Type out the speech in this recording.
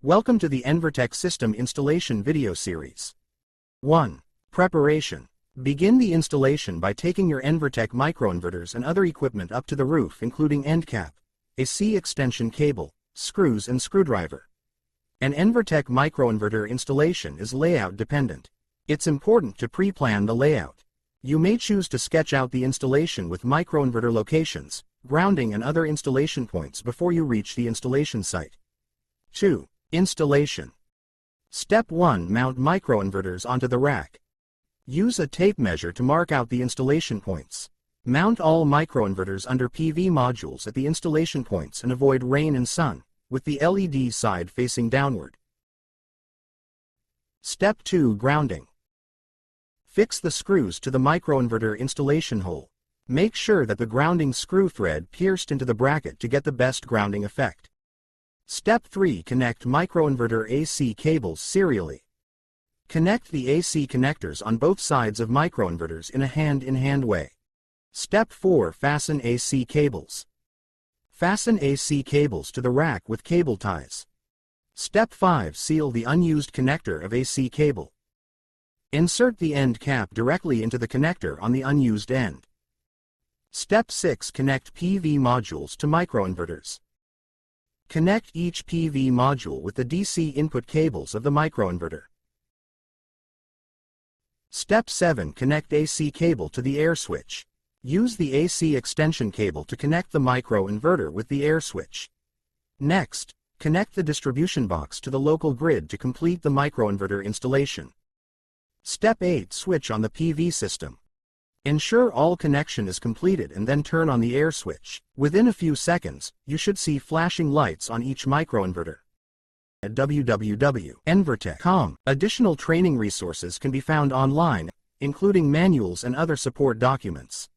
Welcome to the Envertech System Installation video series. 1. Preparation. Begin the installation by taking your Envertech microinverters and other equipment up to the roof, including end cap, AC extension cable, screws and screwdriver. An Envertech microinverter installation is layout dependent. It's important to pre-plan the layout. You may choose to sketch out the installation with microinverter locations, grounding and other installation points before you reach the installation site. 2. Installation. Step 1. Mount microinverters onto the rack. Use a tape measure to mark out the installation points. Mount all microinverters under PV modules at the installation points and avoid rain and sun, with the LED side facing downward. Step 2. Grounding. Fix the screws to the microinverter installation hole. Make sure that the grounding screw thread pierced into the bracket to get the best grounding effect. Step 3. Connect microinverter AC cables serially. Connect the AC connectors on both sides of microinverters in a hand-in-hand way. Step 4. Fasten AC cables. Fasten AC cables to the rack with cable ties. Step 5. Seal the unused connector of AC cable. Insert the end cap directly into the connector on the unused end. Step 6. Connect PV modules to microinverters. Connect each PV module with the DC input cables of the microinverter. Step 7. Connect AC cable to the air switch. Use the AC extension cable to connect the microinverter with the air switch. Next, connect the distribution box to the local grid to complete the microinverter installation. Step 8. Switch on the PV system. Ensure all connection is completed and then turn on the air switch. Within a few seconds, you should see flashing lights on each microinverter. At www.envertech.com, additional training resources can be found online, including manuals and other support documents.